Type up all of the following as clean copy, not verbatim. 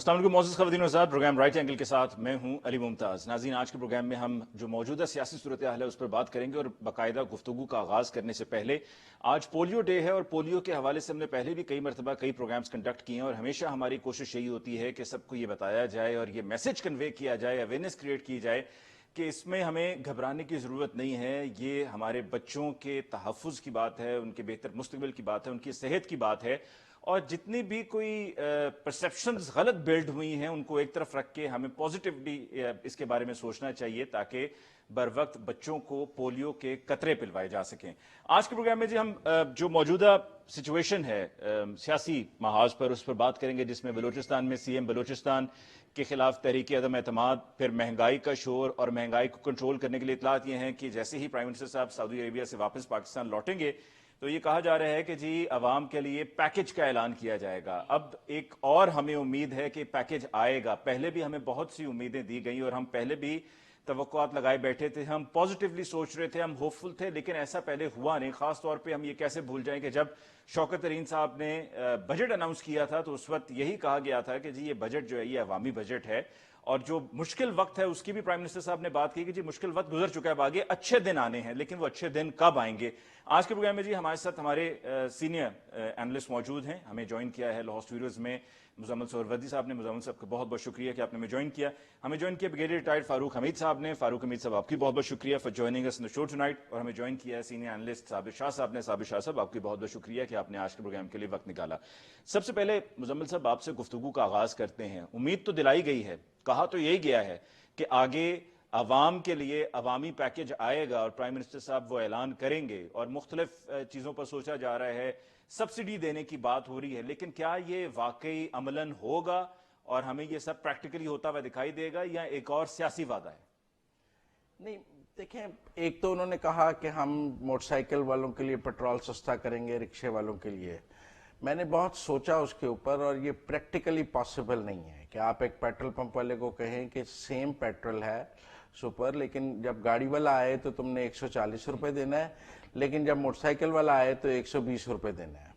अस्सलाम वालेकुम मोअज़्ज़ज़ ख़वातीन व हज़रात, प्रोग्राम राइट एंगल के साथ मैं हूं अली मुमताज़। नाज़रीन, आज के प्रोग्राम में हम जो मौजूदा सियासी सूरत हाल है उस पर बात करेंगे और बाकायदा गुफ्तगू का आगाज़ करने से पहले आज पोलियो डे है और पोलियो के हवाले से हमने पहले भी कई मरतबा कई प्रोग्राम्स कंडक्ट किए हैं और हमेशा हमारी कोशिश यही होती है कि सबको ये बताया जाए और ये मैसेज कन्वे किया जाए, अवेयरनेस क्रिएट की जाए कि इसमें हमें घबराने की ज़रूरत नहीं है। ये हमारे बच्चों के तहफ़्फ़ुज़ की बात है, उनके बेहतर मुस्तक़बिल की बात है, उनकी सेहत की बात है और जितनी भी कोई परसेप्शंस गलत बिल्ड हुई हैं उनको एक तरफ रख के हमें पॉजिटिवली इसके बारे में सोचना चाहिए ताकि बर वक्त बच्चों को पोलियो के कतरे पिलवाए जा सकें। आज के प्रोग्राम में जी हम जो मौजूदा सिचुएशन है सियासी महाज पर उस पर बात करेंगे, जिसमें बलूचिस्तान में सीएम बलूचिस्तान के खिलाफ तहरीक अदम एतमाद, फिर महंगाई का शोर और महंगाई को कंट्रोल करने के लिए इतलात ये हैं कि जैसे ही प्राइम मिनिस्टर साहब सऊदी अरेबिया से वापस पाकिस्तान लौटेंगे तो ये कहा जा रहा है कि जी अवाम के लिए पैकेज का ऐलान किया जाएगा। अब एक और हमें उम्मीद है कि पैकेज आएगा। पहले भी हमें बहुत सी उम्मीदें दी गई और हम पहले भी तवक्कुआत लगाए बैठे थे, हम पॉजिटिवली सोच रहे थे, हम होपफुल थे, लेकिन ऐसा पहले हुआ नहीं। खास तौर पे हम ये कैसे भूल जाएं कि जब शौकत तरीन साहब ने बजट अनाउंस किया था तो उस वक्त यही कहा गया था कि जी ये बजट जो है ये अवामी बजट है और जो मुश्किल वक्त है उसकी भी प्राइम मिनिस्टर साहब ने बात की कि जी मुश्किल वक्त गुजर चुका है, अब आगे अच्छे दिन आने हैं, लेकिन वो अच्छे दिन कब आएंगे। आज के प्रोग्राम में जी हमारे साथ हमारे सीनियर एनालिस्ट मौजूद हैं। हमें ज्वाइन किया है लाहौर स्टूडियोज में मुजम्मल सोहरवर्दी साहब ने। मुजम्मल साहब का बहुत बहुत शुक्रिया कि आपने हमें ज्वाइन किया। हमें ज्वाइन किया ब्रिगेडियर रिटायर्ड फारूक हमीद साहब ने। फारूक हमीद साहब आपकी बहुत बहुत शुक्रिया for joining us in the show tonight. और हमें ज्वाइन किया है सीनियर एनालिस्ट साबिर शाह साहब ने। साबिर शाह साहब आपकी बहुत बहुत शुक्रिया कि आपने आज के प्रोग्राम के लिए वक्त निकाला। सबसे पहले मुजम्मल साहब आपसे गुफ्तगू का आगाज करते हैं। उम्मीद तो दिलाई गई है, कहा तो यही गया है कि आगे अवाम के लिए अवामी पैकेज आएगा और प्राइम मिनिस्टर साहब वो ऐलान करेंगे और मुख्तलिफ चीज़ों पर सोचा जा रहा है, सब्सिडी देने की बात हो रही है, लेकिन क्या ये वाकई अमलन होगा और हमें ये सब प्रैक्टिकली होता हुआ दिखाई देगा या एक और सियासी वादा है? नहीं, देखें, एक तो उन्होंने कहा कि हम मोटरसाइकिल वालों के लिए पेट्रोल सस्ता करेंगे, रिक्शे वालों के लिए। मैंने बहुत सोचा उसके ऊपर और ये प्रैक्टिकली पॉसिबल नहीं है कि आप एक पेट्रोल पंप वाले को कहें कि सेम पेट्रोल है सुपर, लेकिन जब गाड़ी वाला आए तो तुमने 140 रुपए देना है, लेकिन जब मोटरसाइकिल वाला आए तो 120 रुपए देना है।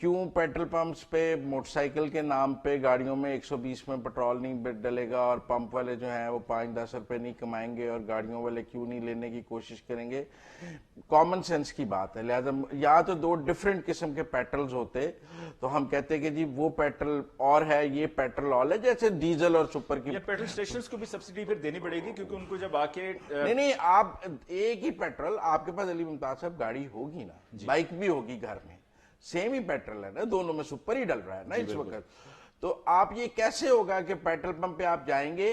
क्यों पेट्रोल पंप्स पे मोटरसाइकिल के नाम पे गाड़ियों में 120 में पेट्रोल नहीं डलेगा और पंप वाले जो हैं वो 5-10 रुपए नहीं कमाएंगे और गाड़ियों वाले क्यों नहीं लेने की कोशिश करेंगे? कॉमन सेंस की बात है। लिहाजा या तो दो डिफरेंट किस्म के पेट्रोल्स होते तो हम कहते कि जी वो पेट्रोल और है, ये पेट्रोल और है, जैसे डीजल और सुपर की। पेट्रोल स्टेशंस को भी सब्सिडी फिर देनी पड़ेगी क्योंकि उनको जब आके नहीं, आप एक ही पेट्रोल, आपके पास अली मुमताज साहब गाड़ी होगी ना, बाइक भी होगी घर में, सेम ही पेट्रोल है ना, दोनों में सुपर ही डल रहा है ना इस वक्त। तो आप ये कैसे होगा कि पेट्रोल पंप पे आप जाएंगे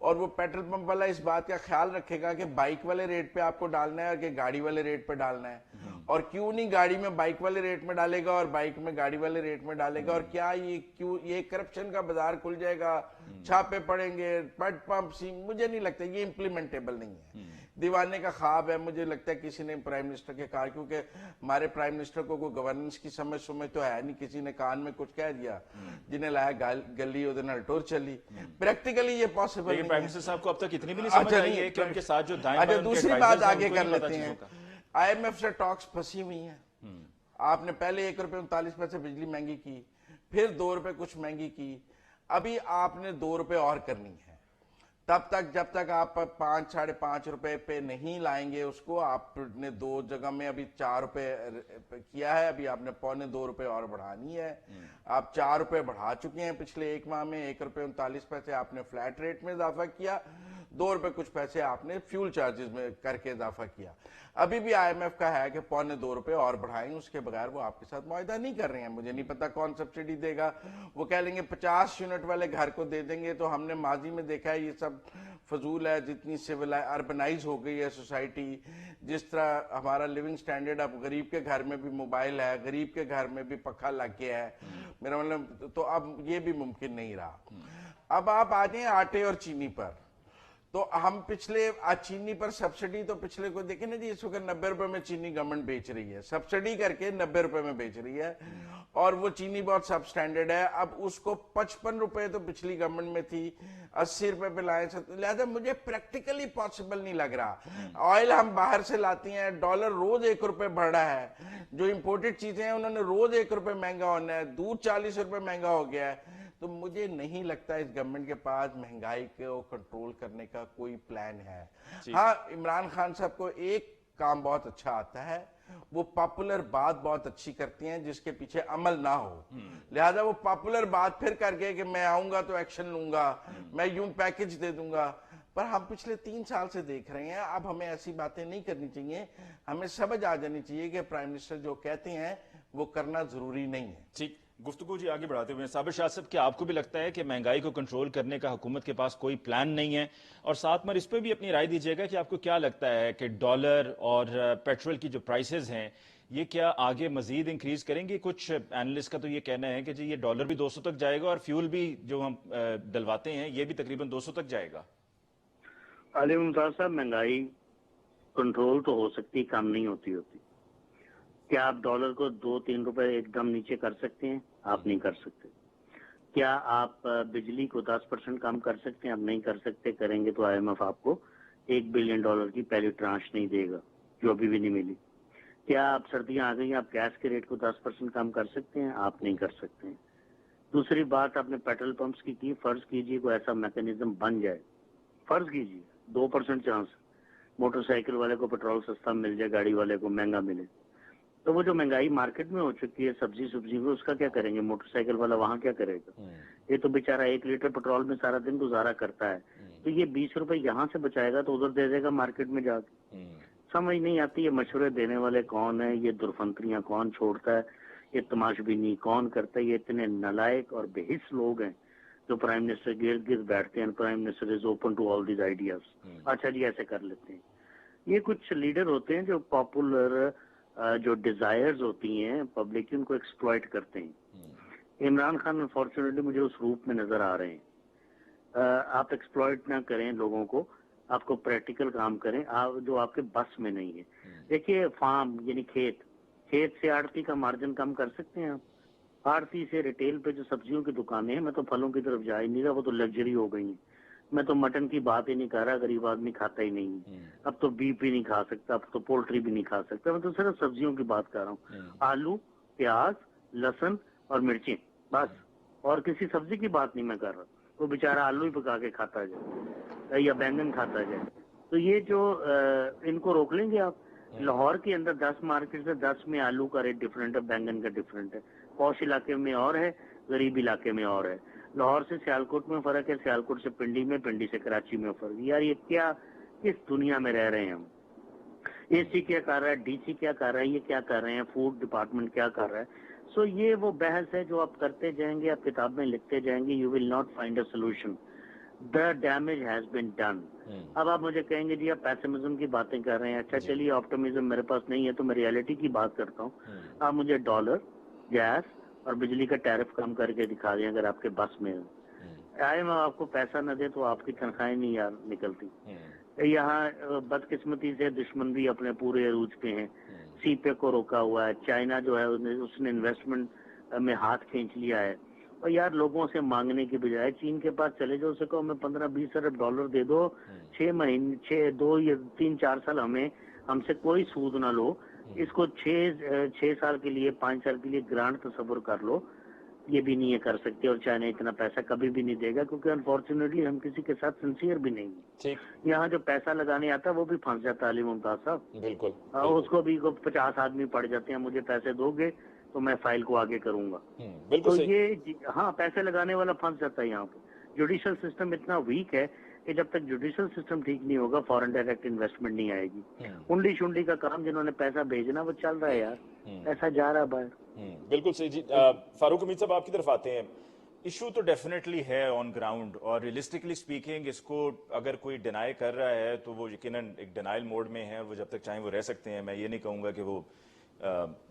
और वो पेट्रोल पंप वाला इस बात का ख्याल रखेगा कि बाइक वाले रेट पे आपको डालना है और कि गाड़ी वाले रेट पे डालना है? और क्यों नहीं गाड़ी में बाइक वाले रेट में डालेगा और बाइक में गाड़ी वाले रेट में डालेगा? और क्या ये क्यों ये करप्शन का बाजार खुल जाएगा, छापे पड़ेंगे, पेट पंप सी? मुझे नहीं लगता, ये इम्प्लीमेंटेबल नहीं है। दीवाने का ख्वाब है, मुझे लगता है किसी ने प्राइम मिनिस्टर के कहा, क्योंकि हमारे प्राइम मिनिस्टर को कोई गवर्नेंस की समझ तो है नहीं, किसी ने कान में कुछ कह दिया, जिन्हें लाया गली उधर नलटोर चली। प्रैक्टिकली ये पॉसिबल नहीं। प्राइम मिनिस्टर साहब को अब तक इतनी भी नहीं समझ आई है कि उनके साथ जो अच्छा, दूसरी बात आगे कर लेते हैं। IMF से टॉक्स फंसी हुई है। आपने पहले 1 रुपए 39 पैसे बिजली महंगी की, फिर 2 रुपए कुछ महंगी की, अभी आपने 2 रुपए और करनी है। तब तक जब तक आप 5-5.5 रुपए पे नहीं लाएंगे उसको, आपने 2 जगह में अभी 4 रुपए किया है, अभी आपने 1.25 रुपए और बढ़ानी है। आप 4 रुपए बढ़ा चुके हैं पिछले 1 माह में। 1 रुपए 39 पैसे आपने फ्लैट रेट में इजाफा किया, 2 रुपए कुछ पैसे आपने फ्यूल चार्जेस में करके इजाफा किया। अभी भी IMF का है कि 1.25 रुपए और बढ़ाएं, उसके बगैर वो आपके साथ मुआहदा नहीं कर रहे हैं। मुझे नहीं पता कौन सब्सिडी देगा। वो कह लेंगे 50 यूनिट वाले घर को दे देंगे। तो हमने माजी में देखा है ये सब फजूल है। जितनी सिविल अर्बनाइज हो गई है सोसाइटी, जिस तरह हमारा लिविंग स्टैंडर्ड, अब गरीब के घर में भी मोबाइल है, गरीब के घर में भी पखा लग गया है, मेरा मतलब, तो अब ये भी मुमकिन नहीं रहा। अब आप आ जाए आटे और चीनी पर, तो हम पिछले चीनी पर सब्सिडी तो पिछले को देखें ना जी, इस वक्त 90 रुपए में चीनी गवर्नमेंट बेच रही है, सब्सिडी करके 90 रुपए में बेच रही है और वो चीनी बहुत सब स्टैंडर्ड है। अब उसको 55 रुपए तो पिछली गवर्नमेंट में थी, 80 रुपए पे लाए। लिहाजा मुझे प्रैक्टिकली पॉसिबल नहीं लग रहा। ऑयल हम बाहर से लाती हैं, डॉलर रोज 1 रुपए बढ़ रहा है। जो इंपोर्टेड चीजें हैं उन्होंने रोज 1 रुपए महंगा होना है। दूध 40 रुपए महंगा हो गया है। تو مجھے نہیں لگتا اس گورنمنٹ کے پاس مہنگائی کو کنٹرول کرنے کا کوئی پلان ہے. ہاں عمران خان صاحب کو ایک کام بہت اچھا آتا ہے, وہ پاپولر بات بہت اچھی کرتی ہیں جس کے پیچھے عمل نہ ہو, لہذا وہ پاپولر بات پھر کر کے کہ میں آؤں گا تو ایکشن لوں گا, میں یوں پیکج دے دوں گا. پر ہم پچھلے 3 سال سے دیکھ رہے ہیں, اب ہمیں ایسی باتیں نہیں کرنی چاہیے, ہمیں سمجھ آ جانی چاہیے کہ پرائم منسٹر جو کہتے ہیں وہ کرنا ضروری نہیں ہے. ٹھیک, گفتگو جی آگے بڑھاتے ہوئے صابر شاہ صاحب, کیا آپ کو بھی لگتا ہے کہ مہنگائی کو کنٹرول کرنے کا حکومت کے پاس کوئی پلان نہیں ہے؟ اور ساتھ میں اس پہ بھی اپنی رائے دیجیے گا کہ آپ کو کیا لگتا ہے کہ ڈالر اور پیٹرول کی جو پرائسز ہیں یہ کیا آگے مزید انکریز کریں گے؟ کچھ اینالسٹ کا تو یہ کہنا ہے کہ جی یہ ڈالر بھی 200 تک جائے گا اور فیول بھی جو ہم ڈلواتے ہیں یہ بھی تقریباً 200 تک جائے گا. علی ممتاز صاحب, مہنگائی کنٹرول تو ہو سکتی, کم نہیں ہوتی. کیا آپ ڈالر کو 2-3 روپے ایک دم نیچے کر سکتے ہیں؟ آپ نہیں کر سکتے. کیا آپ بجلی کو 10% کم کر سکتے ہیں؟ آپ نہیں کر سکتے. کریں گے تو آئی ایم ایف آپ کو $1 بلین کی پہلی ٹرانش نہیں دے گا, جو ابھی بھی نہیں ملی. کیا آپ سردیاں آ گئی, آپ گیس کے ریٹ کو 10% کم کر سکتے ہیں؟ آپ نہیں کر سکتے ہیں. دوسری بات آپ نے پیٹرول پمپس کی, فرض کیجئے کوئی ایسا میکینزم بن جائے, فرض کیجئے 2% چانس موٹر سائیکل والے کو پیٹرول سستا مل جائے, گاڑی والے کو مہنگا ملے, تو وہ جو مہنگائی مارکیٹ میں ہو چکی ہے سبزی میں, اس کا کیا کریں گے؟ موٹر سائیکل والا وہاں کیا کرے گا؟ یہ تو بیچارہ 1 لیٹر پیٹرول میں سارا دن گزارا کرتا ہے, تو یہ 20 روپے یہاں سے بچائے گا تو ادھر دے دے گا مارکیٹ میں جا کے. سمجھ نہیں آتی یہ مشورے دینے والے کون ہیں, یہ درفنتریاں کون چھوڑتا ہے, یہ تماش بینی کون کرتا ہے. یہ اتنے نالائق اور بے حس لوگ ہیں جو پرائم منسٹر گرد گرد بیٹھتے ہیں. Prime minister is open to all these ideas. اچھا جی ایسے کر لیتے ہیں. یہ کچھ لیڈر ہوتے ہیں جو پاپولر جو ڈیزائرز ہوتی ہیں پبلک کی, ان کو ایکسپلائٹ کرتے ہیں. عمران خان انفارچونیٹلی مجھے اس روپ میں نظر آ رہے ہیں. آپ ایکسپلائٹ نہ کریں لوگوں کو, آپ کو پریکٹیکل کام کریں جو آپ کے بس میں نہیں ہے. دیکھیے فارم یعنی کھیت سے آڑتی کا مارجن کم کر سکتے ہیں آپ. آڑتی سے ریٹیل پہ جو سبزیوں کی دکانیں ہیں, میں تو پھلوں کی طرف جا ہی نہیں رہا, وہ تو لگژری ہو گئی ہیں. میں تو مٹن کی بات ہی نہیں کر رہا, غریب آدمی کھاتا ہی نہیں. اب تو بیف بھی نہیں کھا سکتا, اب تو پولٹری بھی نہیں کھا سکتا. میں تو صرف سبزیوں کی بات کر رہا ہوں. آلو, پیاز, لہسن اور مرچیں, بس. اور کسی سبزی کی بات نہیں میں کر رہا. وہ بیچارہ آلو ہی پکا کے کھاتا جائے یا بینگن کھاتا جائے. تو یہ جو ان کو روک لیں گے آپ. لاہور کے اندر 10 مارکیٹ سے 10 میں آلو کا ریٹ ڈفرینٹ ہے, بینگن کا ڈفرینٹ ہے. پوش علاقے میں اور ہے, غریب علاقے میں اور ہے. لاہور سے سیالکوٹ میں فرق ہے, سیالکوٹ سے پنڈی میں, پنڈی سے کراچی میں فرق. یار یہ کیا کس دنیا میں رہ رہے ہیں ہم؟ اے سی کیا کر رہا ہے, ڈی سی کیا کر رہا ہے, یہ کیا کر رہے ہیں, فوڈ ڈپارٹمنٹ کیا کر رہا ہے. سو یہ وہ بحث ہے جو آپ کرتے جائیں گے, آپ کتابیں لکھتے جائیں گے, you will not find a solution. The damage has been done. اب آپ مجھے کہیں گے جی آپ پیسمزم کی باتیں کر رہے ہیں. اچھا چلیے آپٹمزم میرے پاس نہیں ہے تو میں ریئلٹی کی بات کرتا ہوں. آپ مجھے ڈالر, گیس اور بجلی کا ٹیرف کم کر کے دکھا دیں اگر آپ کے بس میں آئے میں آپ کو پیسہ نہ دے تو آپ کی تنخواہیں نہیں یار نکلتی. یہاں بدقسمتی سے دشمن بھی اپنے پورے عروج پہ ہیں. سی پے کو روکا ہوا ہے. چائنا جو ہے اس نے انویسٹمنٹ میں ہاتھ کھینچ لیا ہے. اور یار لوگوں سے مانگنے کی بجائے چین کے پاس چلے جاؤ, اسے کہو ہمیں 15-20 ارب ڈالر دے دو, 6 مہینے 2 یا 3-4 سال ہم سے کوئی سود نہ لو. اس کو 6 سال کے لیے 5 سال کے لیے گرانٹ تصور کر لو. یہ بھی نہیں کر سکتے اور چائنا اتنا پیسہ کبھی بھی نہیں دے گا کیونکہ انفارچونیٹلی ہم کسی کے ساتھ سنسیئر بھی نہیں ہیں. یہاں جو پیسہ لگانے آتا ہے وہ بھی پھنس جاتا ہے علی ممتاز صاحب. بالکل اس کو بھی 50 آدمی پڑ جاتے ہیں, مجھے پیسے دو گے تو میں فائل کو آگے کروں گا. تو یہ ہاں پیسے لگانے والا پھنس جاتا ہے یہاں پہ. جوڈیشل سسٹم اتنا ویک ہے کہ جب تک جوڈیشل سسٹم ٹھیک نہیں ہوگا فورن ڈائریکٹ انویسٹمنٹ نہیں آئے گی. انڈی شنڈی کا کام جنہوں نے پیسہ بھیجنا وہ چل رہا ہے یار, پیسہ جا رہا ہے باہر. بالکل صحیح جی. فاروق امید صاحب آپ کی طرف آتے ہیں. ایشو تو ڈیفینیٹلی ہے آن گراؤنڈ, اور ریئلسٹکلی سپیکنگ اس کو اگر کوئی ڈینائی کر رہا ہے تو وہ یقیناً ایک ڈینائل موڈ میں ہے. وہ جب تک چاہیں وہ رہ سکتے ہیں. میں یہ نہیں کہوں گا کہ وہ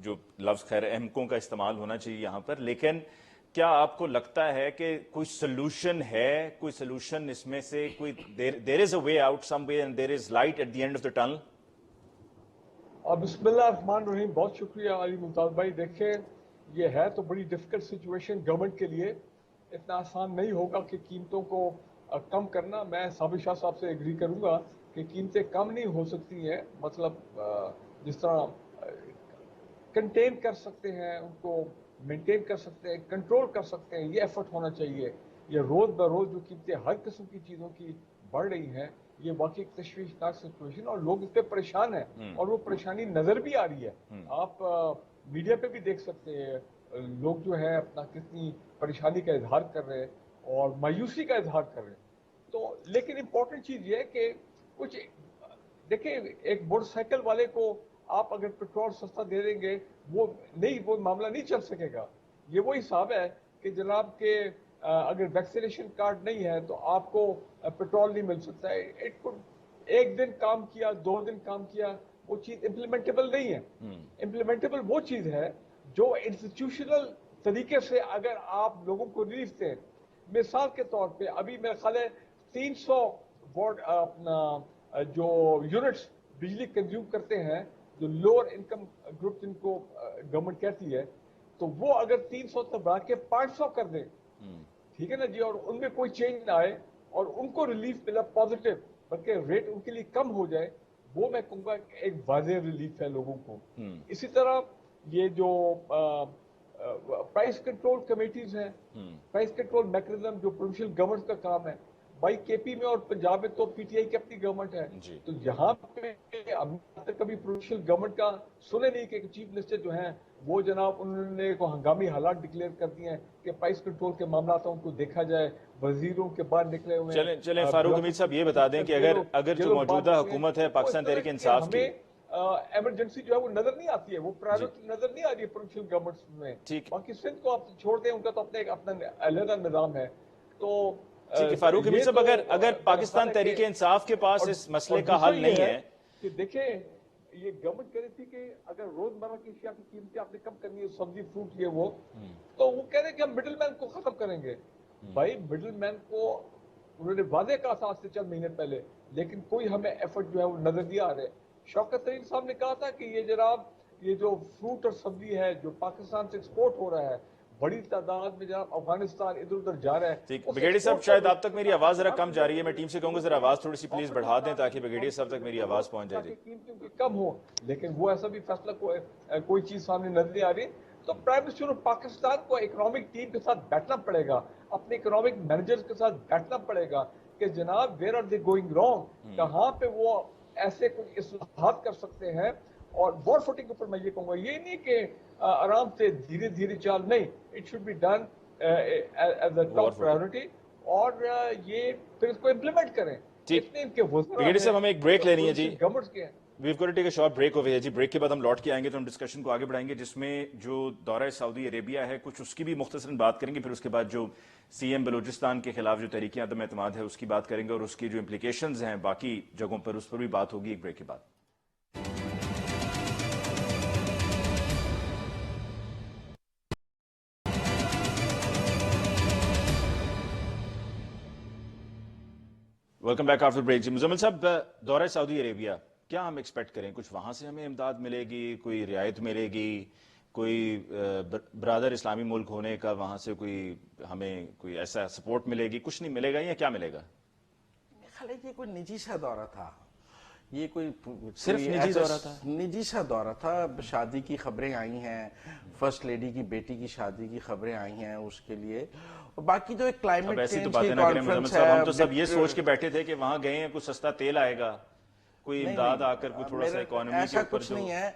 جو لفظ خیر احمقوں کا استعمال ہونا چاہیے یہاں پر, لیکن کیا آپ کو لگتا ہے کہ کوئی سلوشن ہے, کوئی سلوشن اس میں سے کوئی there is a way out some way and there is light at the end of the tunnel? بسم اللہ الرحمن الرحیم. بہت شکریہ علی ممتاز بھائی. دیکھیں یہ ہے تو بڑی ڈیفیکلٹ سچویشن گورنمنٹ کے لیے. اتنا آسان نہیں ہوگا کہ قیمتوں کو کم کرنا. میں صابر شاہ صاحب سے ایگری کروں گا کہ قیمتیں کم نہیں ہو سکتی ہیں, مطلب جس طرح کنٹین کر سکتے ہیں ان کو मेंटेन कर सकते हैं, कंट्रोल कर सकते हैं, ये एफर्ट होना चाहिए। ये रोज ब रोज जो कीमतें हर किस्म की चीजों की बढ़ रही हैं, ये वाकई एक तशवीशनाक सिचुएशन, और लोग इस पे परेशान हैं, और वो परेशानी नजर भी आ रही है। आप मीडिया पे भी देख सकते हैं, लोग जो है अपना कितनी परेशानी का इजहार कर रहे हैं और मायूसी का इजहार कर रहे हैं। तो लेकिन इम्पोर्टेंट चीज ये है कि कुछ देखिए, एक मोटरसाइकिल वाले को आप अगर पेट्रोल सस्ता दे देंगे, वो मामला नहीं चल सकेगा। ये वही हिसाब है कि जनाब के अगर वैक्सीनेशन कार्ड नहीं है तो आपको पेट्रोल नहीं मिल सकता है। एक दिन काम किया, 2 दिन काम किया, वो चीज इम्प्लीमेंटेबल नहीं है। इम्प्लीमेंटेबल वो चीज है जो इंस्टीट्यूशनल तरीके से अगर आप लोगों को रिलीफ दें। मिसाल के तौर पे अभी मेरा ख्याल है 300 वोट अपना जो यूनिट्स बिजली कंज्यूम करते हैं, जो लोअर इनकम ग्रुप जिनको गवर्नमेंट कहती है, तो वो अगर 300 तक बढ़ा के 500 कर दें, ठीक है ना जी, और उनमें कोई चेंज ना आए और उनको रिलीफ मिला पॉजिटिव, बल्कि रेट उनके लिए कम हो जाए, वो मैं कहूँगा एक वाज़ेह रिलीफ है लोगों को। इसी तरह ये जो प्राइस कंट्रोल कमेटीज हैं, प्राइस कंट्रोल मैकेनिज्म जो प्रोविंशियल गवर्नमेंट का काम है, भाई केपी में और पंजाब में तो पीटीआई की अपनी गवर्नमेंट है, तो यहाँ पे हमने तक कभी प्रोविंशियल गवर्नमेंट का सुने नहीं कि चीफ मिनिस्टर जो हैं वो जनाब उन्होंने को हंगामी हालात डिक्लेयर कर दिए हैं कि प्राइस कंट्रोल के मामला उनको देखा जाए, वजीरों के बाहर निकले हुए हैं। चलें फारूक हमीद साहब, ये बता दें कि अगर जो मौजूदा हुकूमत है पाकिस्तान तहरीक इंसाफ की, इमरजेंसी जो है वो नजर नहीं आती है, वो प्रायोरिटी नजर नहीं आ रही है प्रोविंशियल गवर्नमेंट में। ठीक, बाकी सिंध को आप छोड़ दें, उनका तो अपना अलग निजाम है। तो ठीक है फारूक हमीद साहब, अगर पाकिस्तान तहरीक इंसाफ के पास इस मसले का हल नहीं है कि देखें, ये गवर्नमेंट कह रही थी कि अगर रोजमर्रा की अशिया की कीमतें आपने कम करनी है, सब्जी फ्रूट ये वो, तो वो कह रहे हैं कि हम मिडिल मैन को खत्म करेंगे। भाई मिडिल मैन को उन्होंने वादे कहा था आज से चंद महीने पहले, लेकिन कोई हमें एफर्ट जो है वो नजर नहीं आ रहे। शौकत तरीन साहब ने कहा था कि ये जनाब ये जो फ्रूट और सब्जी है जो पाकिस्तान से एक्सपोर्ट हो रहा है, बड़ी तादाद में जनाब अफगानिस्तान इधर उधर जा रहा है। ठीक, ब्रिगेडियर साहब शायद आप तक मेरी आवाज जरा कम जा रही है, मैं टीम से कहूंगा जरा आवाज थोड़ी सी प्लीज बढ़ा दें ताकि ब्रिगेडियर साहब तक मेरी आवाज पहुंच जाए। कीमतें कम हो, लेकिन वो ऐसा भी फैसला कोई चीज सामने नजर नहीं आ रही। तो प्राइम मिनिस्टर ऑफ पाकिस्तान को इकोनॉमिक टीम के साथ बैठना पड़ेगा, अपने इकोनॉमिक मैनेजर्स के साथ बैठना पड़ेगा कि जनाब where are they going wrong, कहाँ पे वो ऐसे कोई इस्लाहात कर सकते हैं। और वॉर फुटिंग के ऊपर मैं ये कहूंगा, ये नहीं कि आराम से धीरे धीरे चाल, नहीं, it should be done as a top priority, और ये फिर इसको इम्प्लीमेंट करें। ठीक, ब्रिगेडियर साहब हमें एक ब्रेक लेनी है जी, गवर्नमेंट के We've got to take a short break over here जी। ब्रेक के बाद हम लौट के आएंगे तो हम डिस्कशन को आगे बढ़ाएंगे, जिसमें जो दौरा सऊदी अरेबिया है कुछ उसकी भी मुख्तसरन बात करेंगे, फिर उसके बाद जो सीएम बलूचिस्तान के खिलाफ जो तहरीक अदम एतमाद है उसकी बात करेंगे, और उसकी जो इम्प्लीकेशंस हैं बाकी जगहों पर उस पर भी बात होगी एक ब्रेक के बाद। वेलकम बैक आफ्टर ब्रेक जी। मुजम्मिल साहब, दौरा सऊदी अरेबिया क्या हम एक्सपेक्ट करें? कुछ वहां से हमें इमदाद मिलेगी, कोई रियायत मिलेगी, कोई ब्रादर इस्लामी मुल्क होने का वहां से हमें कोई ऐसा सपोर्ट मिलेगी? कुछ नहीं मिलेगा या क्या मिलेगा? ये कोई निजी सा दौरा था, ये कोई सिर्फ निजी दौरा था, निजी सा दौरा था। शादी की खबरें आई हैं, फर्स्ट लेडी की बेटी की शादी की खबरें आई हैं उसके लिए। और बाकी जो एक क्लाइमेट चेंज की कॉन्फ्रेंस है, हम तो सब ये सोच के बैठे थे कि वहां गए हैं कुछ सस्ता तेल आएगा, कोई इमदाद आकर कुछ थोड़ा सा इकोनॉमी ऐसा कुछ नहीं है।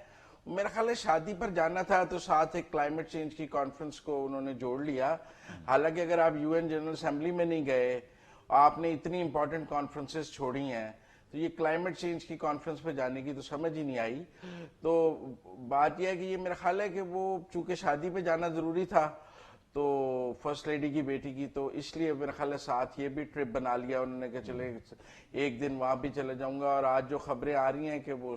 मेरा ख्याल है शादी पर जाना था तो साथ एक क्लाइमेट चेंज की कॉन्फ्रेंस को उन्होंने जोड़ लिया। हालांकि अगर आप यूएन जनरल असेंबली में नहीं गए, आपने इतनी इंपॉर्टेंट कॉन्फ्रेंसेस छोड़ी हैं, तो ये क्लाइमेट चेंज की कॉन्फ्रेंस पे जाने की तो समझ ही नहीं आई। तो बात यह है कि ये मेरा ख्याल है कि वो चूंकि शादी पे जाना जरूरी था, तो फर्स्ट लेडी की बेटी की, तो इसलिए मेरा ख्याल है साथ ये भी ट्रिप बना लिया उन्होंने कि चले एक दिन वहां भी चले जाऊंगा। और आज जो खबरें आ रही हैं कि वो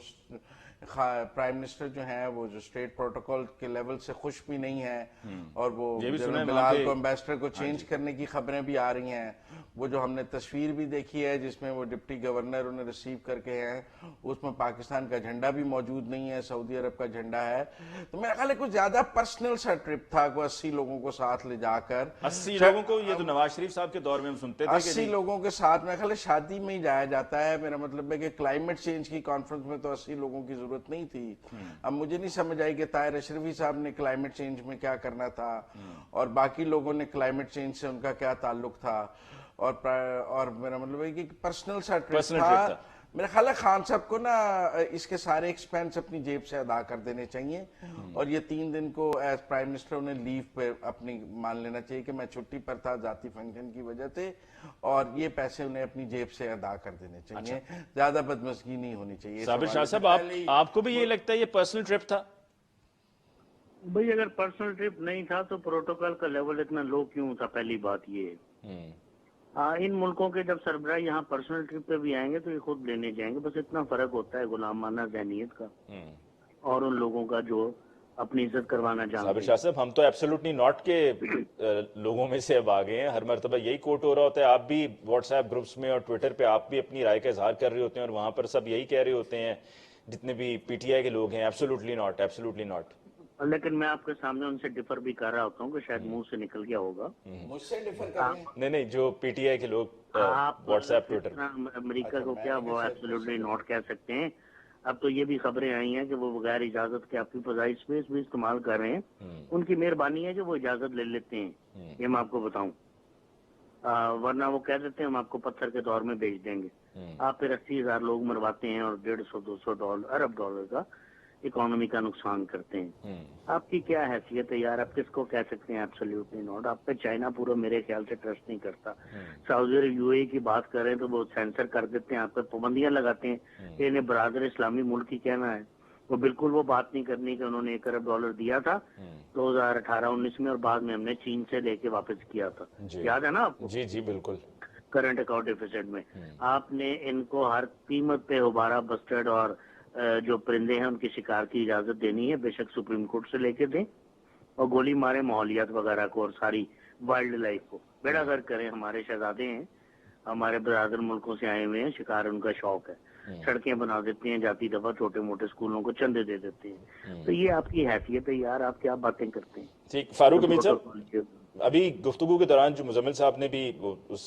प्राइम मिनिस्टर जो हैं वो जो स्टेट प्रोटोकॉल के लेवल से खुश भी नहीं है, और वो बिलाल को एम्बेसडर को चेंज करने की खबरें भी आ रही हैं। वो जो हमने तस्वीर भी देखी है जिसमें वो डिप्टी गवर्नर उन्हें रिसीव करके हैं, उसमें पाकिस्तान का झंडा भी मौजूद नहीं है, सऊदी अरब का झंडा है। तो मेरा ख्याल है कुछ ज्यादा पर्सनल सा ट्रिप था, कोई 80 लोगों को साथ ले जाकर। 80 लोगों को? ये तो नवाज शरीफ साहब के दौर में हम सुनते थे 80 लोगों के साथ। मेरा ख्याल है शादी में ही जाया जाता है। मेरा मतलब है कि क्लाइमेट चेंज की कॉन्फ्रेंस में तो 80 लोगों की जरूरत नहीं थी। अब मुझे नहीं समझ आई कि ताहिर अशरफी साहब ने क्लाइमेट चेंज में क्या करना था और बाकी लोगों ने क्लाइमेट चेंज से उनका क्या ताल्लुक था, और मेरा मतलब है कि पर्सनल सा ट्रिप था। मेरा ख्याल है खान साहब को ना इसके सारे एक्सपेंस अपनी जेब से अदा कर देने चाहिए और ये 3 दिन को एज प्राइम मिनिस्टर उन्हें लीव पे अपनी मान लेना चाहिए कि मैं छुट्टी पर था जाती फंक्शन की वजह से, और ये पैसे उन्हें अपनी जेब से अदा कर देने चाहिए। ज्यादा बदमज़गी नहीं होनी चाहिए। साबिर शाह साहब, आपको भी ये लगता है ये पर्सनल ट्रिप था? भाई अगर पर्सनल ट्रिप नहीं था तो प्रोटोकॉल का लेवल इतना लो क्यों था, पहली बात ये है। इन मुल्कों के जब सरबराह यहाँ पर्सनल ट्रिप पे भी आएंगे तो ये खुद लेने जाएंगे, बस इतना फर्क होता है गुलामाना ज़हनियत का और उन लोगों का जो अपनी इज्जत करवाना चाहते हैं। साबिर शाह साहब, हम तो एब्सोल्युटली नॉट के लोगों में से अब आ गए हैं। हर मरतबा यही कोट हो रहा होता है, आप भी व्हाट्सएप ग्रुप्स में और ट्विटर पे आप भी अपनी राय का इजहार कर रहे होते हैं और वहां पर सब यही कह रहे होते हैं जितने भी पीटीआई के लोग हैं, एब्सोल्युटली नॉट, एब्सोल्युटली नॉट। लेकिन मैं आपके सामने उनसे डिफर भी कर रहा होता हूँ कि शायद मुंह से निकल गया होगा। मुझसे डिफर कर नहीं, जो पीटीआई के लोग व्हाट्सएप ट्विटर अमेरिका को क्या वो एब्सोल्युटली नॉट कह सकते हैं। अब तो ये भी खबरें आई हैं कि वो बगैर इजाजत के आपकी फजाई स्पेस भी इस्तेमाल कर रहे हैं। उनकी मेहरबानी है जो वो इजाजत ले लेते हैं, ये मैं आपको बताऊं, वरना वो कह देते हैं हम आपको पत्थर के दौर में भेज देंगे। आप फिर 80,000 लोग मरवाते हैं और 150-200 अरब डॉलर का इकोनॉमी का नुकसान करते हैं। आपकी क्या हैसियत है यार, आप किसको कह सकते हैं एब्सोल्युटली नॉट? आप पे चाइना पूरा मेरे ख्याल से ट्रस्ट नहीं करता। सऊदी अरब यूएई की बात कर रहे हैं तो वो सेंसर कर देते हैं, आप पे पाबंदियां लगाते हैं। इन्हें बरादर इस्लामी मुल्क ही कहना है, वो बिल्कुल वो बात नहीं करनी कि उन्होंने 1 अरब डॉलर दिया था 2018-19 में और बाद में हमने चीन से लेके वापस किया था, याद है ना आपको? जी जी बिल्कुल, करंट अकाउंट डिफिसिट में आपने इनको हर कीमत पे हुबारा, बस्टर्ड और जो परिंदे हैं उनकी शिकार की इजाजत देनी है, बेशक सुप्रीम कोर्ट से लेके दें, और गोली मारे माहौलियात वगैरह को और सारी वाइल्ड लाइफ को। बेड़ा गर्क करें, हमारे शहजादे हैं, हमारे बरादर मुल्कों से आए हुए हैं, शिकार उनका शौक है, सड़कें बना देते हैं, जाती दफा छोटे मोटे स्कूलों को चंदे दे देते हैं। तो ये आपकी हैसियत है यार, आप क्या बातें करते हैं। ठीक, फारूक अमीद साहब, अभी गुफ्तगू के दौरान जो मुजम्मिल साहब ने भी उस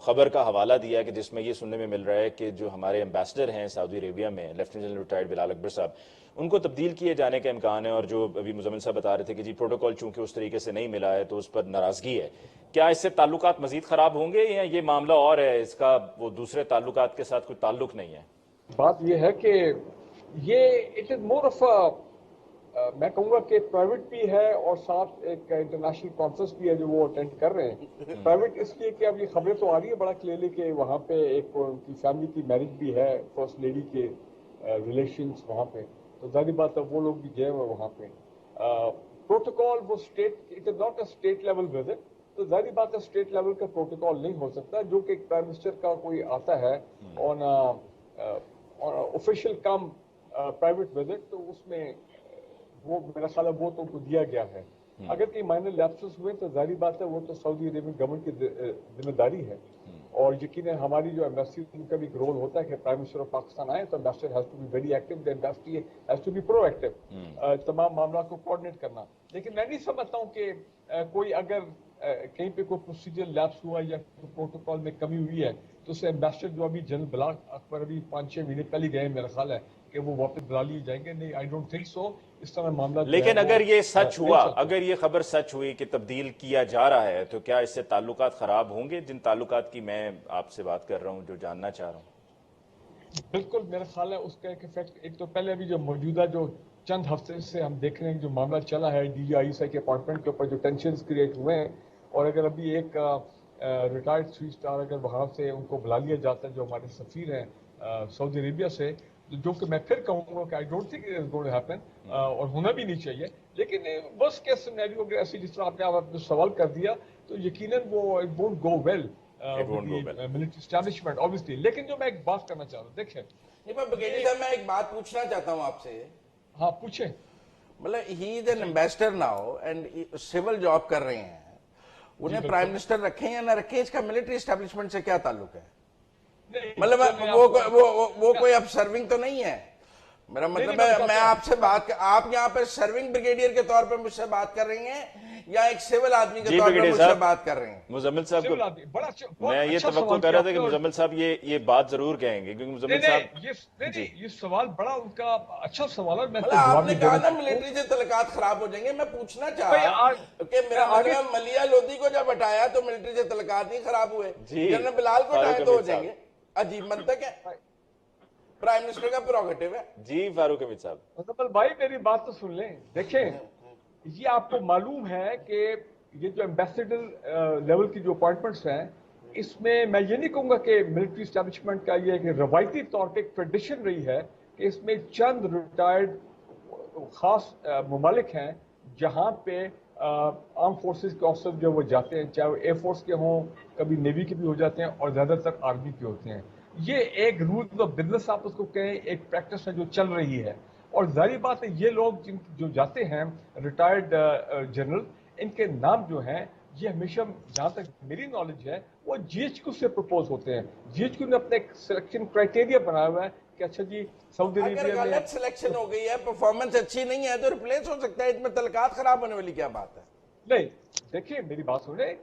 खबर का हवाला दिया कि जिसमें ये सुनने में मिल रहा है कि जो हमारे एम्बेसडर हैं सऊदी अरेबिया में, lieutenant general retired Bilal Akbar साहब, उनको तब्दील किए जाने का इम्कान है, और जो अभी मुजम्मिल साहब बता रहे थे कि जी प्रोटोकॉल चूंकि उस तरीके से नहीं मिला है तो उस पर नाराजगी है, क्या इससे ताल्लुकात मजीद खराब होंगे या ये मामला और है, इसका वो दूसरे ताल्लुकात के साथ कोई ताल्लुक नहीं है? बात ये है कि ये इट इज मोर ऑफ मैं कहूँगा कि प्राइवेट भी है और साथ एक इंटरनेशनल कॉन्फ्रेंस भी है जो वो अटेंड कर रहे हैं। प्राइवेट इसलिए कि अब ये खबरें तो आ रही है बड़ा क्लियरली कि वहाँ पे एक उनकी फैमिली की मैरिज भी है, फर्स्ट लेडी के रिलेशंस वहाँ पे, तो जाहिर बात है वो लोग भी गए हुए वहाँ पे। प्रोटोकॉल वो state, it is not a state level visit, तो जाहिर बात है स्टेट लेवल का प्रोटोकॉल नहीं हो सकता। जो कि प्राइम मिनिस्टर का कोई आता है on official come private visit, तो उसमें वो मेरा ख्याल है वो तो उनको दिया गया है। अगर कहीं माइनर लैप्सेस हुए तो जाहिर बात है वो तो सऊदी अरेबियन गवर्नमेंट की जिम्मेदारी है, और यकीन हमारी जो एम्बेसी उनका भी एक रोल होता है कि प्राइम मिनिस्टर ऑफ पाकिस्तान आए तो ambassador has to be very active, the embassy has to be proactive, तमाम मामला को कोऑर्डिनेट करना। लेकिन मैं नहीं समझता हूँ कि कोई अगर कहीं पे कोई प्रोसीजर लैप्स हुआ या प्रोटोकॉल में कमी हुई है तो उससे एम्बेसडर जो अभी जनरल बिलाल अकबर अभी 5-6 महीने पहले गए, मेरा ख्याल है कि वो वापस बुला लिए जाएंगे। नहीं, आई डोंट थिंक सो इस तरह मामला। लेकिन अगर ये सच हुआ, अगर ये खबर सच हुई कि तब्दील किया जा रहा है, तो क्या इससे ताल्लुकात खराब होंगे, जिन ताल्लुकात की मैं आपसे बात कर रहा हूँ, जो जानना चाह रहा हूँ? बिल्कुल, मेरा ख्याल है उसका एक इफेक्ट, एक तो पहले अभी जो मौजूदा जो चंद हफ्ते से हम देख रहे हैं जो मामला चला है DGISI के अपॉइंटमेंट के ऊपर जो टेंशन क्रिएट हुए हैं, और अगर अभी एक रिटायर्ड 3 स्टार अगर वहाँ से उनको बुला लिया जाता है जो हमारे सफीर हैं सऊदी अरेबिया से, जो कि मैं फिर कहूँगा कि I don't think it is going to happen, और होना भी नहीं चाहिए। लेकिन वर्स्ट केस सिनेरियो अगर ऐसी जिस तरह आपने आप सवाल कर दिया तो यकीनन वो it won't go well military establishment obviously. लेकिन जो मैं एक बात करना चाह रहा हूँ, देखें बघेली साहब, मैं एक बात पूछना चाहता हूँ आपसे। हाँ पूछें। मतलब he is an ambassador now and civil job कर रहे हैं, उन्हें प्राइम मिनिस्टर रखें या ना रखें, इसका मिलिट्री एस्टैब्लिशमेंट से क्या ताल्लुक है? मतलब वो कोई अब सर्विंग तो नहीं है, میرا مطلب ہے میں آپ سے بات آپ یہاں پر سرونگ بریگیڈیئر کے طور پہ مجھ سے بات کر رہی ہیں یا ایک سول آدمی کے طور پہ مجھ سے بات کر رہے ہیں؟ مزمل صاحب کو بڑا میں یہ توقع کر رہا تھا کہ مزمل صاحب یہ بات ضرور کہیں گے، کیونکہ مزمل صاحب یہ سوال بڑا ان کا اچھا سوال ہے. میں آپ نے کہا نا ملٹری سے تعلقات خراب ہو جائیں گے. میں پوچھنا چاہا کہ میرا مطلب ملیہ لودھی کو جب ہٹایا تو ملٹری سے تعلقات نہیں خراب ہوئے، جنرل بلال کو ہٹایا تو ہو جائیں گے. عجیب منطق ہے، پرائم منسٹر کا پروگیٹو ہے. جی فاروق حمید صاحب. مزمل بھائی میری بات تو سن لیں. دیکھیں یہ آپ کو معلوم ہے کہ یہ جو ایمبیسیڈر لیول کی جو اپوائنٹمنٹس ہیں اس میں میں یہ نہیں کہوں گا کہ ملٹری اسٹیبلشمنٹ کا یہ ایک روایتی طور پہ ایک ٹریڈیشن رہی ہے کہ اس میں چند ریٹائرڈ خاص ممالک ہیں جہاں پہ آرم فورسز کے آفیسر جو وہ جاتے ہیں، چاہے وہ ایئر فورس کے ہوں، کبھی نیوی کے بھی ہو جاتے ہیں اور زیادہ تر آرمی کے ہوتے ہیں. یہ ایک رول آف بزنس آپ اس کو کہیں، ایک پریکٹس ہے جو چل رہی ہے. اور ظاہری بات ہے یہ لوگ جو جاتے ہیں ریٹائرڈ جنرل، ان کے نام جو ہیں یہ ہمیشہ جہاں تک میری نالج ہے وہ جی ایچ کیو سے پرپوز ہوتے ہیں. جی ایچ کیو نے اپنے ایک سلیکشن کرائٹیریا بنایا ہوا ہے کہ اچھا جی سعودی اگر عربیہ میں غلط سلیکشن ہو گئی ہے، پرفارمنس اچھی نہیں ہے تو ریپلیس ہو سکتا ہے. اس میں تعلقات خراب ہونے والی کیا بات ہے؟ نہیں. دیکھیے میری بات سنیں،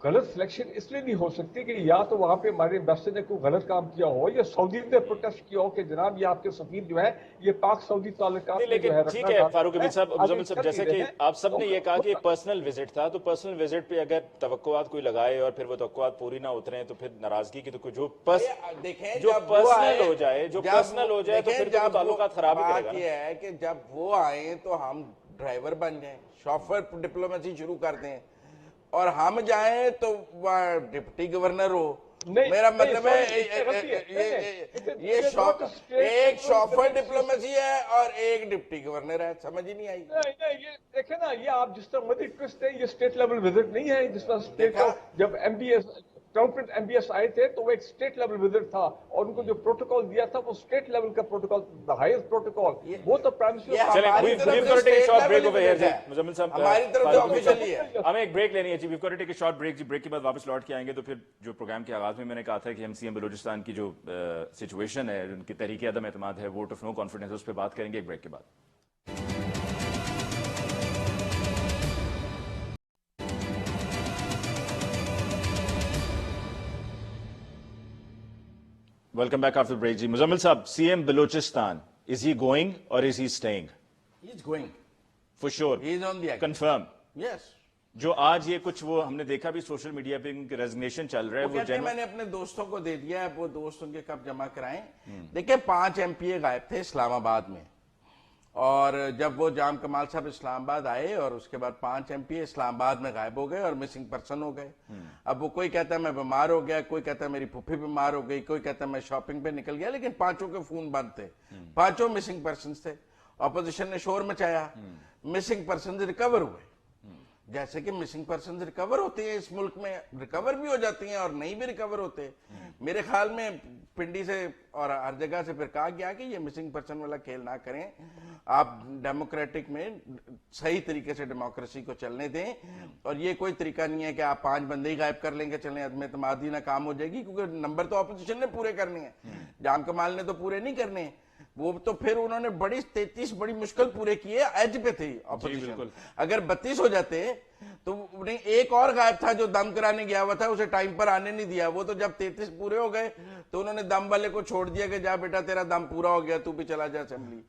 غلط سلیکشن اس لیے نہیں ہو سکتی کہ یا تو وہاں پہ ہمارے ایمبیسڈر نے کوئی غلط کام کیا ہو یا سعودی نے پروٹیسٹ کیا ہو کہ جناب یہ آپ کے سفیر جو ہے یہ پاک سعودی تعلقات میں جو ہے لیکن ٹھیک ہے فاروق حمید صاحب، مزمل صاحب، جیسا کہ آپ سب نے یہ کہا کہ ایک پرسنل وزٹ تھا، تو پرسنل وزٹ پہ اگر توقعات کوئی لگائے اور پھر وہ توقعات پوری نہ اتریں تو پھر ناراضگی کی تو کوئی جو پرسنل ہو جائے تو پھر تو تعلقات خراب ہی کرے گا. بات یہ ہے کہ جب وہ آئیں تو ہم ڈرائیور بن جائیں، شوفر ڈپلومیسی شروع کر دیں، اور ہم جائیں تو ڈپٹی گورنر ہو. میرا مطلب ہے یہ ایک شوفر ڈپلومیسی ہے اور ایک ڈپٹی گورنر ہے. سمجھ ہی نہیں آئی. یہ دیکھیں نا، یہ آپ جس طرح مدی ٹوسٹ ہے، یہ اسٹیٹ لیول وزٹ نہیں ہے. جس طرح اسٹیٹ جب ایم بی ایس ٹرمپٹ ایم بی ایس آئے تھے تو وہ ایک اسٹیٹ لیول وزٹ تھا اور ان کو جو پروٹوکول دیا تھا وہ اسٹیٹ لیول کا پروٹوکول، ہائیسٹ پروٹوکول. وہ تو پرائم ہماری طرف سے آفیشلی ہے. ہمیں ایک بریک لینی ہے جی. We've got to take a short break. جی بریک کے بعد واپس لوٹ کے آئیں گے تو پھر جو پروگرام کے آغاز میں نے کہا تھا کہ ہم سی ایم بلوچستان کی جو سچویشن ہے، ان کی تحریک عدم اعتماد ہے، ووٹ آف نو کانفیڈنس، اس پہ بات کریں گے ایک بریک کے بعد. Welcome back after break. جی مزمل صاحب، C M Balochistan, is he going or is he staying? He is going for sure, he is on the confirm. Yes. جو آج یہ کچھ وہ ہم نے دیکھا بھی سوشل میڈیا پہ ان کی ریزگنیشن چل رہا ہے، وہ کہتے ہیں میں نے اپنے دوستوں کو دے دیا ہے، وہ دوست ان کے کب جمع کرائیں. دیکھیں 5 ایم پی اے غائب تھے اسلام آباد میں، اور جب وہ جام کمال صاحب اسلام آباد آئے اور اس کے بعد 5 ایم پی اے اسلام آباد میں غائب ہو گئے اور مسنگ پرسن ہو گئے. اب وہ کوئی کہتا ہے میں بیمار ہو گیا، کوئی کہتا ہے میری پھوپھی بیمار ہو گئی، کوئی کہتا ہے میں شاپنگ پہ نکل گیا، لیکن 5 کے فون بند تھے، 5 مسنگ پرسنز تھے. اپوزیشن نے شور مچایا، مسنگ پرسنز ریکور ہوئے. جیسے کہ مسنگ پرسنز ریکور ہوتے ہیں اس ملک میں، ریکور بھی ہو جاتی ہیں اور نہیں بھی ریکور ہوتے. میرے خیال میں پنڈی سے اور ہر جگہ سے پھر کہا گیا کہ یہ مسنگ پرسن والا کھیل نہ کریں، آپ ڈیموکریٹک میں صحیح طریقے سے ڈیموکریسی کو چلنے دیں. اور یہ کوئی طریقہ نہیں ہے کہ آپ 5 بندے ہی غائب کر لیں گے چلیں عدم اعتمادی نہ کام ہو جائے گی، کیونکہ نمبر تو اپوزیشن نے پورے کرنے ہیں، جام کمال نے تو پورے نہیں کرنے. وہ تو پھر انہوں نے 33 بڑی مشکل پورے کیے، ایج پہ تھی اپوزیشن. اگر 32 ہو جاتے تو انہیں ایک اور غائب تھا جو دم کرانے گیا ہوا تھا، اسے ٹائم پر آنے نہیں دیا. وہ تو جب 33 پورے ہو گئے تو انہوں نے دم والے کو چھوڑ دیا کہ جا بیٹا تیرا دم پورا ہو گیا، تو بھی چلا جا اسمبلی.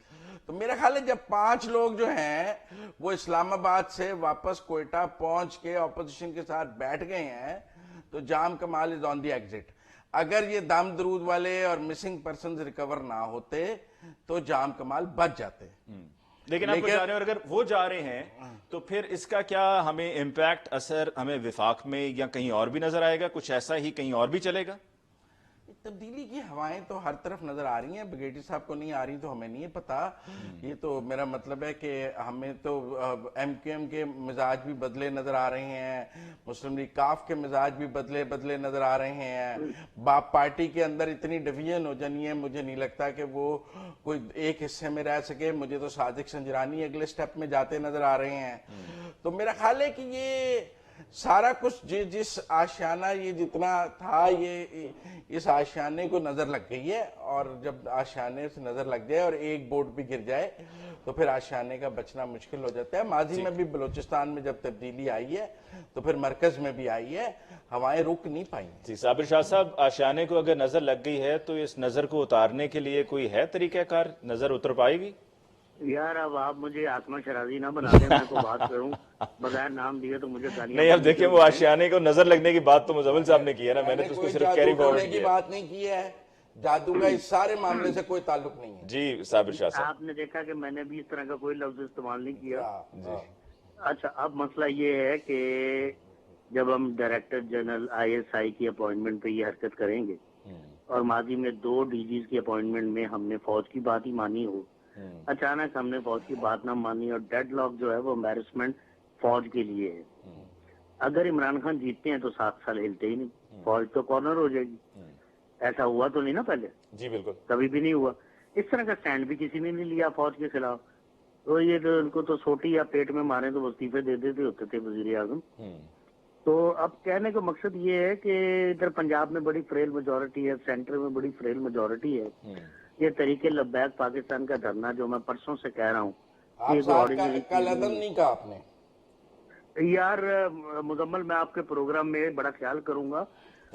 تو میرا خیال ہے جب 5 لوگ جو ہیں وہ اسلام آباد سے واپس کوئٹہ پہنچ کے اپوزیشن کے ساتھ بیٹھ گئے ہیں تو جام کمال از آن دی ایگزٹ. اگر یہ دم درود والے اور مسنگ پرسنز ریکور نہ ہوتے تو جام کمال بچ جاتے. لیکن آپ کو جا رہے ہیں، اور اگر وہ جا رہے ہیں تو پھر اس کا کیا ہمیں امپیکٹ، اثر ہمیں وفاق میں یا کہیں اور بھی نظر آئے گا؟ کچھ ایسا ہی کہیں اور بھی چلے گا؟ تبدیلی کی ہوائیں تو ہر طرف نظر آ رہی ہیں. بریگیڈیئر صاحب کو نہیں آ رہی تو ہمیں نہیں پتا. یہ تو میرا مطلب ہے کہ ہمیں تو ایم کیو ایم کے مزاج بھی بدلے نظر آ رہے ہیں، مسلم لیگ کاف کے مزاج بھی بدلے نظر آ رہے ہیں. باپ پارٹی کے اندر اتنی ڈویژن ہو جانی ہے، مجھے نہیں لگتا کہ وہ کوئی ایک حصے میں رہ سکے. مجھے تو صادق سنجرانی اگلے سٹیپ میں جاتے نظر آ رہے ہیں. تو میرا خیال ہے کہ یہ सारा कुछ जिस आशियाना ये जितना था, ये इस आशियाने को नजर लग गई है, और जब आशियाने से नजर लग जाए और एक बोर्ड भी गिर जाए तो फिर आशियाने का बचना मुश्किल हो जाता है। माजी में भी बलूचिस्तान में जब तब्दीली आई है तो फिर मरकज में भी आई है, हवाएं रुक नहीं पाई। जी साबिर शाह साहब, आशियाने को अगर नजर लग गई है तो इस नजर को उतारने के लिए कोई है तरीकाकार, नजर उतर पाएगी? यार अब आप मुझे आत्मा शराजी ना बना दें, मैं को बात करूं बगैर नाम दिए तो मुझे गालियां। नहीं, अब देखिए वो आशियाने को नजर लगने की बात तो मुजम्मिल साहब ने की है ना, मैंने तो उसको सिर्फ कैरी फॉरवर्ड की बात नहीं की है। जादू का इस सारे मामले से कोई ताल्लुक नहीं है। जी साबिर शाह साहब, आपने देखा कि मैंने भी इस तरह का कोई लफ्ज इस्तेमाल नहीं किया। जी अच्छा, अब मसला ये है कि जब हम डायरेक्टर जनरल ISI की अपॉइंटमेंट पे ये हरकत करेंगे और माजी में 2 DGs की अपॉइंटमेंट में हमने फौज की बात ही मानी हो, अचानक हमने फौज की बात ना मानी और डेडलॉक जो है वो एम्बैरसमेंट फौज के लिए है। अगर इमरान खान जीतते हैं तो 7 साल हिलते ही नहीं, फौज तो कॉर्नर हो जाएगी। ऐसा हुआ तो नहीं ना पहले? जी बिल्कुल, कभी भी नहीं हुआ। इस तरह का स्टैंड भी किसी ने नहीं लिया फौज के खिलाफ। तो ये तो उनको तो सोटी या पेट में मारे तो इस्तीफे दे देते होते थे वजीर आजम। तो अब कहने का मकसद ये है कि इधर पंजाब में बड़ी फ्रेल मेजोरिटी है, सेंटर में बड़ी फ्रेल मेजोरिटी है। ये तरीके लब्बैक पाकिस्तान का धरना जो मैं परसों से कह रहा हूँ, कलअदम नहीं कहा आपने यार मुजम्मल, मैं आपके प्रोग्राम में बड़ा ख्याल करूंगा।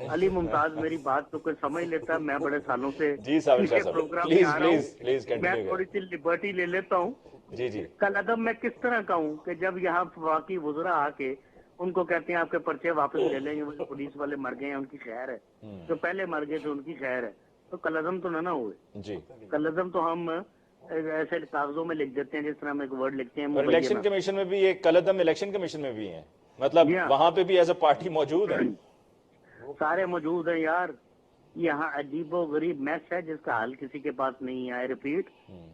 अली मुमताज मेरी बात तो कोई समझ लेता है, मैं बड़े सालों से प्रोग्राम में आ रहा हूँ, मैं थोड़ी सी लिबर्टी ले लेता हूँ। जी जी, कलअदम मैं किस तरह कहूँ कि जब यहाँ वाकई वज़रा आके उनको कहते हैं आपके पर्चे वापस ले लेंगे, वो पुलिस वाले मर गए हैं उनकी खैर है, जो पहले मर गए थे उनकी खैर है, तो कलअदम तो ना हुए जी। कलअदम तो हम ऐसे कागजों में लिख देते हैं जिस तरह हम एक वर्ड लिखते हैं। इलेक्शन कमीशन में भी एक कलअदम इलेक्शन कमीशन में भी है, मतलब वहां पे भी एज अ पार्टी मौजूद है, सारे मौजूद हैं यार। यहाँ अजीबो गरीब मैस है जिसका हल किसी के पास नहीं है। आई रिपीट,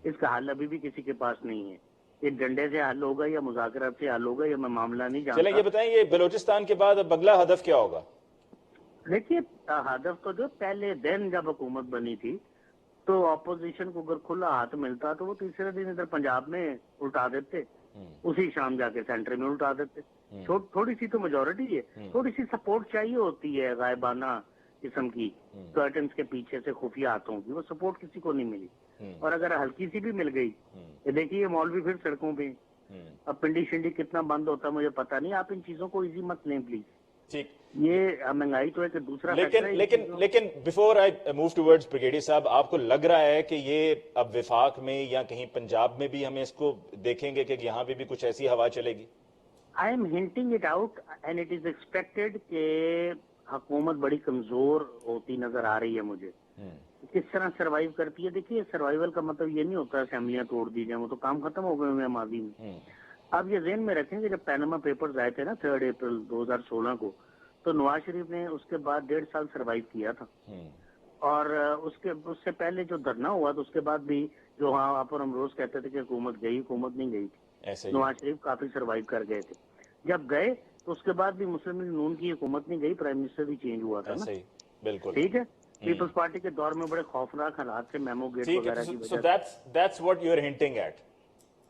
इसका हल अभी भी किसी के पास नहीं है। ये डंडे से हल होगा या मुज़ाकरात से हल होगा, ये मैं मामला नहीं जानता। चलें ये बताएं, ये बलूचिस्तान के बाद अब अगला हदफ क्या होगा? देखिए, हदफ तो जो पहले दिन जब हुकूमत बनी थी तो अपोजिशन को अगर खुला हाथ मिलता तो वो तीसरे दिन इधर पंजाब में उल्टा देते, उसी शाम जाके सेंटर में उल्टा देते। थोड़ी सी तो मेजोरिटी है, थोड़ी सी सपोर्ट चाहिए होती है गायबाना किस्म की, कर्टन्स के पीछे से खुफिया हाथों की, वो सपोर्ट किसी को नहीं मिली। और अगर हल्की सी भी मिल गई, ये देखिए मौलवी फिर सड़कों पे। अब पिंडी शिंडी कितना बंद होता है मुझे पता नहीं, आप इन चीजों को इजी मत लें प्लीज। ठीक, ये महंगाई तो है कि दूसरा लेकिन before I move towards brigadier साहब, आपको लग रहा है कि ये अब विफाक में या कहीं पंजाब में भी हमें इसको देखेंगे कि यहाँ पे भी कुछ ऐसी हवा चलेगी? I am hinting it out and it is expected कि हुकूमत बड़ी कमजोर होती नजर आ रही है मुझे। किस तरह सरवाइव करती है? देखिए, सर्वाइवल का मतलब ये नहीं होता असेंबलियां तोड़ दी जाए, वो तो काम खत्म हो गए हुए माजी में। आप ये ज़हन में रखेंगे, जब पैनामा पेपर्स आए थे ना 3 अप्रैल 2016 को, तो नवाज शरीफ ने उसके बाद 1.5 साल सरवाइव किया था। और उससे पहले जो धरना हुआ तो उसके बाद भी जो हाँ आप और हम रोज कहते थे कि हुकूमत गई, हुकूमत नहीं गई थी। नवाज शरीफ काफी सरवाइव कर गए थे। जब गए तो उसके बाद भी मुस्लिम लीग नून की हुकूमत नहीं गई, प्राइम मिनिस्टर भी चेंज हुआ था ना। बिल्कुल ठीक है। पीपल्स पार्टी के दौर में बड़े खौफनाक हालात थे, मेमो गेट वगैरह की वजह से। that's what you are hinting at.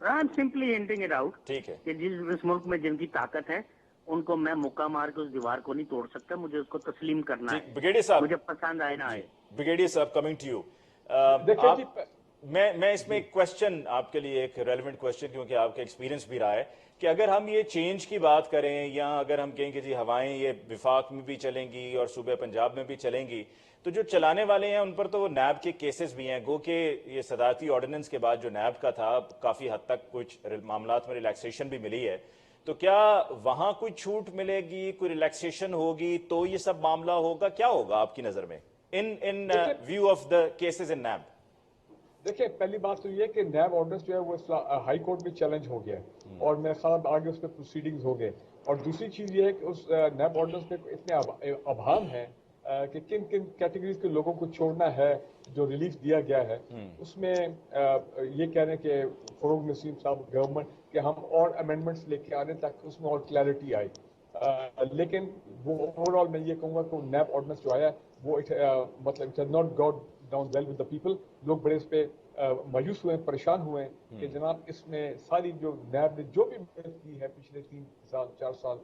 I'm simply hinting it out। ठीक है कि इस मुल्क में जिनकी ताकत है उनको मैं मुक्का मार के उस दीवार को नहीं तोड़ सकता, मुझे उसको तस्लीम करना है। ब्रिगेडियर साहब, मुझे पसंद आए ना आए। ब्रिगेडियर साहब, कमिंग टू यू, मैं इसमें एक क्वेश्चन आपके लिए, एक रेलेवेंट क्वेश्चन, क्योंकि आपका एक्सपीरियंस भी रहा है कि अगर हम ये चेंज की बात करें या अगर हम कहें कि जी हवाएं ये विफाक में भी चलेंगी और सूबे पंजाब में भी चलेंगी, तो जो चलाने वाले हैं उन पर तो नैब के केसेस भी हैं। गो के ये सदारती ऑर्डिनेंस के बाद जो नैब का था काफी हद तक कुछ मामलात में रिलैक्सेशन भी मिली है, तो क्या वहां कोई छूट मिलेगी, कोई रिलैक्सेशन होगी तो ये सब मामला होगा? क्या होगा आपकी नजर में in view of the cases in NAB? देखिए, पहली बात तो ये कि नैब ऑर्डिनेंस जो है वो हाई कोर्ट में चैलेंज हो गया है और मेरे ख्याल आगे उस पर प्रोसीडिंग्स हो गए। और दूसरी चीज ये है कि उस नैब ऑर्डिनेंस में इतने अभाम है कि किन किन कैटेगरीज के लोगों को छोड़ना है जो रिलीफ दिया गया है। उसमें ये कह रहे हैं कि फरूक नसीम साहब गवर्नमेंट कि हम और अमेंडमेंट्स लेके आने ताकि उसमें और क्लैरिटी आए। लेकिन वो ओवरऑल मैं ये कहूँगा कि नैब ऑर्डिनेंस जो आया वो मतलब it has not got down well with the people. लोग बड़े इस पे मायूस हुए, परेशान हुए कि जनाब इसमें सारी जो नैब ने जो भी मेहनत की है पिछले 3 साल 4 साल,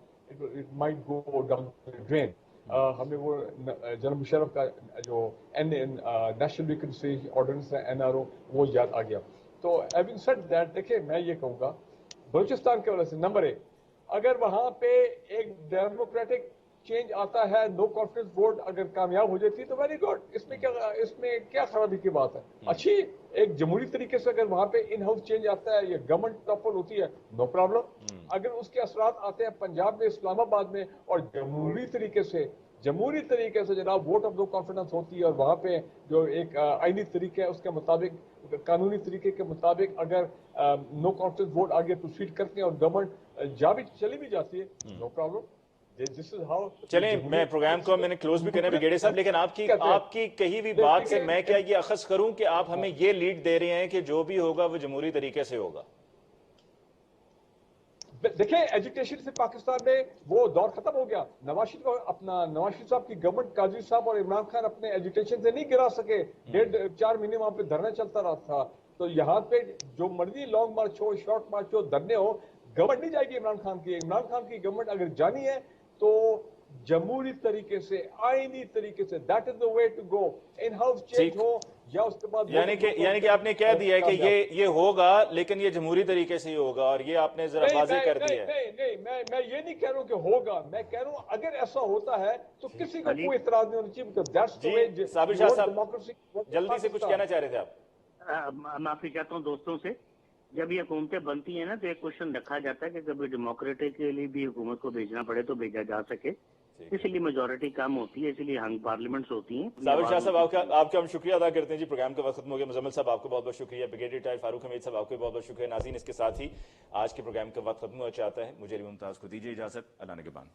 it might go down the drain. हमें वो जनरल मुशर्रफ का जो नेशनल रिकंसिलिएशन ऑर्डिनेंस है NRO वो याद आ गया. तो हैविंग सेड दैट, देखिए मैं ये कहूँगा बलूचिस्तान के वजह से नंबर 1, अगर वहां पे एक डेमोक्रेटिक चेंज आता है, नो कॉन्फिडेंस वोट अगर कामयाब हो जाती है तो वेरी गुड, इसमें क्या खराबी की बात है. अच्छी एक जमहूरी तरीके से अगर वहां पे इन हाउस चेंज आता है, ये गवर्नमेंट टॉपर होती है, नो प्रॉब्लम. अगर उसके असरात आते हैं पंजाब में, इस्लामाबाद में, और जमहूरी तरीके से जनाब वोट ऑफ नो कॉन्फिडेंस होती है, और वहां पे जो एक आईनी तरीका है उसके मुताबिक, कानूनी तरीके के मुताबिक अगर नो कॉन्फिडेंस वोट आगे प्रोसीड करते हैं और गवर्नमेंट चली भी जाती है, नो प्रॉब्लम. चलें, मैं प्रोग्राम को मैंने क्लोज भी करना है ब्रिगेडियर साहब, लेकिन आपकी कही हुई बात से मैं क्या ये अखज़ करूं कि आप हमें ये लीड दे रहे हैं कि जो भी होगा वो जमहूरी तरीके से होगा? देखें, एजुटेशन से पाकिस्तान में वो दौर खत्म हो गया. नवाज शरीफ साहब की गवर्नमेंट, काजी साहब और इमरान खान अपने एजुटेशन से नहीं गिरा सके. 1.5-4 महीने वहां पे धरना चलता रहा था. तो यहाँ पे जो मर्जी लॉन्ग मार्च हो, शॉर्ट मार्च हो, धरने हो, गवर्नमेंट नहीं जाएगी इमरान खान की गवर्नमेंट अगर जानी है तो जमहूरी तरीके से, आईनी तरीके से, that is the way to go. In house change हो या उसके बाद, यानी कि आपने कह दिया है कि ये होगा, लेकिन ये जमहूरी तरीके से ही होगा, और ये आपने जरा वाज़ेह कर दिया है. नहीं, मैं ये नहीं कह रहा हूं कि होगा, मैं कह रहा हूं अगर ऐसा होता है तो किसी को कोई इतराज नहीं होना चाहिए. That's the way. Sabir Shah साहब, जल्दी से कुछ कहना चाह रहे थे आप? माफी चाहता हूँ दोस्तों से. जब ये हुकूमतें बनती हैं ना तो एक क्वेश्चन रखा जाता है कि कभी डेमोक्रेसी के लिए भी हुकूमत को भेजना पड़े तो भेजा जा सके, इसलिए मेजोरिटी कम होती है, इसलिए हंग पार्लियामेंट्स होती हैं. साबिर शाह साहब, आपका हम शुक्रिया अदा करते हैं जी. प्रोग्राम का वक्त खत्म हो गया. मुजम्मिल साहब आपको बहुत बहुत शुक्रिया. ब्रिगेडियर रिटायर्ड फारूक हमीद साहब आपको बहुत बहुत शुक्रिया. नाज़रीन, इसके साथ ही आज के प्रोग्राम का वक्त खत्म हो जाता है. मुझे अली मुमताज़ को दीजिए इजाजत. अल्लाह निगहबान.